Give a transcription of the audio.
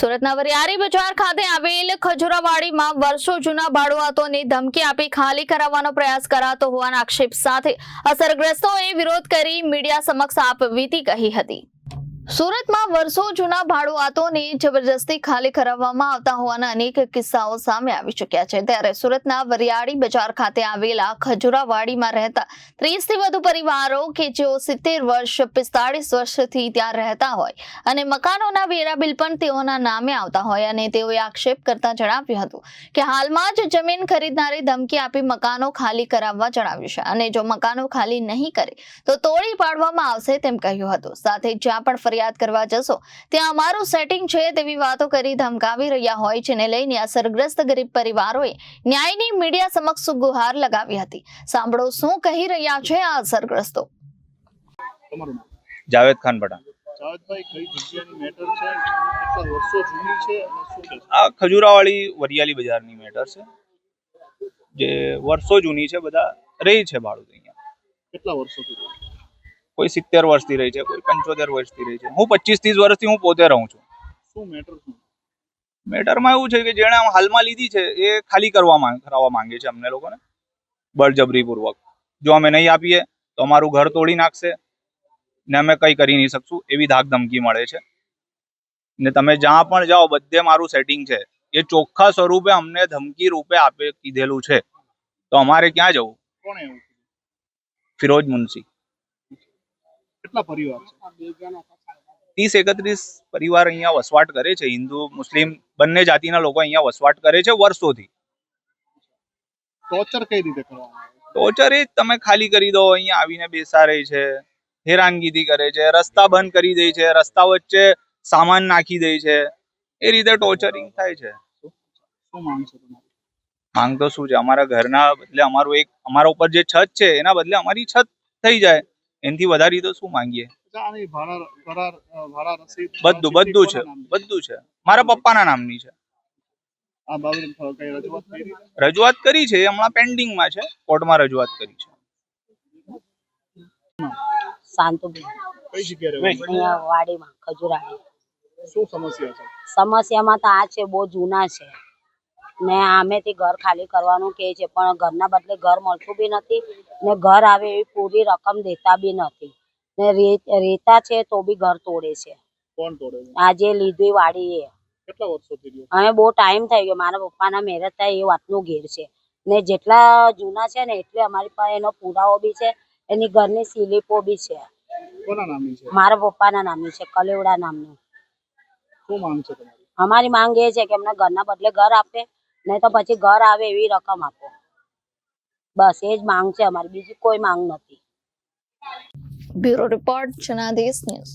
સુરતના વરિયારી બજાર ખાતે આવેલ ખજુરાવાડીમાં વર્ષો જૂના ભાડુઆતોને ધમકી આપી ખાલી કરાવવાનો પ્રયાસ કરાતો હોવાના આક્ષેપ સાથે અસરગ્રસ્તોએ વિરોધ કરી મીડિયા સમક્ષ આપવીતી કહી હતી। સુરતમાં વર્ષો જૂના ભાડુઆતોને જબરજસ્તી ખાલી કરાવવામાં આવતા હોવાના અનેક કિસ્સાઓ સામે આવી ચૂક્યા છે। ત્યારે સુરતના વરિયાળી બજાર ખાતે આવેલા ખજુરાવાડીમાં રહેતા 30 થી વધુ પરિવારો કે જેઓ 70 વર્ષ 45 વર્ષથી ત્યાં રહેતા હોય અને મકાનોના વેરા બિલ પણ તેઓના નામે આવતા હોય અને તેઓએ આક્ષેપ કરતા જણાવ્યું હતું કે હાલમાં જ જમીન ખરીદનારે ધમકી આપી મકાનો ખાલી કરાવવા જણાવ્યું છે અને જો મકાનો ખાલી નહીં કરે તો તોડી પાડવામાં આવશે તેમ કહ્યું હતું। સાથે જ્યાં પણ ફરિયાદ કરવા જશો ત્યાં અમારું સેટિંગ છે તેવી વાતો કરી ધમકાવી રહ્યા હોય જેને લઈને અસરગ્રસ્ત ગરીબ પરિવારોએ ન્યાયની મીડિયા સમક્ષ ગુહાર લગાવી હતી। સાંભળો શું કહી રહ્યા છે આ અસરગ્રસ્તો। જાવેદ ખાન પઠાણ। જાવેદભાઈ, કઈ જગ્યાની મેટર છે? કેટલા વર્ષો જૂની છે અને શું છે? આ ખજુરાવાડી વરિયાળી બજારની મેટર છે જે વર્ષો જૂની છે। બધા રહી છે ભાડું અહીંયા। કેટલા વર્ષોથી? કોઈ 70 વર્ષથી રહી છે, કોઈ 75 વર્ષથી રહી છે। હું 25-30 વર્ષથી હું પોતે રહું છું। શું મેટર છે? મેટરમાં એવું છે કે જેણે હાલમાં લીધી છે એ ખાલી કરાવવા માંગે છે અમને લોકોને બળજબરીપૂર્વક। જો અમે નહીં આપીએ તો અમારું ઘર તોડી નાખશે ને અમે કંઈ કરી નહીં શકશું એવી ધાક ધમકી મળે છે ને તમે જ્યાં પણ જાઓ બધે મારું સેટિંગ છે એ ચોખ્ખા સ્વરૂપે અમને ધમકી રૂપે કીધેલું છે તો અમારે ક્યાં જવું? કોણે એવું કીધું? ફિરોજ મુનશી। કેટલા પરિવાર છે? 30-31 પરિવાર અહીંયા વસવાટ કરે છે। હિન્દુ મુસ્લિમ બંને જાતિના લોકો અહીંયા વસવાટ કરે છે વર્ષોથી। ટોર્ચર કઈ રીતે કરવામાં આવે? ટોર્ચર એ તમે ખાલી કરી દો, અહીંયા આવીને બેસાડે છે, હેરાનગીરી કરે છે, રસ્તા બંધ કરી દે છે, રસ્તા વચ્ચે સામાન નાખી દે છે, એ રીતે ટોર્ચરિંગ થાય છે। શું માંગ છે તમારી? માંગ તો શું છે? અમારા ઘરના બદલે અમારા ઉપર જે છત છે એના બદલે અમારી છત થઈ જાય, એનાથી વધારે તો શું માંગીએ? આની ભાડા રસીદ બધું છે મારા પપ્પાના નામની છે। આ બાબતે કઈ રજૂઆત કરી? રજૂઆત કરી છે, હમણાં પેન્ડિંગમાં છે, કોર્ટમાં રજૂઆત કરી છે। શાંતુબેન, કઈ જગ્યાએ રહો છો? અહીંયા વાડીમાં ખજુરાડી। શું સમસ્યા છે? સમસ્યામાં તો આ છે, બહુ જૂના છે ને આમેથી ઘર ખાલી કરવાનું કહે છે પણ ઘરના બદલે ઘર મળતું બી નથી ને ઘર આવે એવી પૂરી રકમ દેતા બી નથી ને રેતા છે તો બી ઘર તોડે છે। કોણ તોડે છે? આજે લીધી વાડી એ કેટલા વર્ષોથી રહ્યો? હવે બહુ ટાઈમ થઈ ગયો, મારા પપ્પાના મેરેજ થાય એ વાતનું ઘેર છે ને જેટલા જૂના છે ને એટલે અમારી પાસે એનો પુરાવો બી છે, એની ઘરની સ્લીપો બી છે। કોના નામની છે? મારા પપ્પાના નામની છે, કલેવડા નામનું। શું માંગ છે તમારી? અમારી માંગ એ છે કે એમને ઘરના બદલે ઘર આપે નહીં તો પછી ઘર આવે એવી રકમ આપો, બસ એ જ માંગ છે અમારી, બીજી કોઈ માંગ નથી। Bureau report Janadesh news.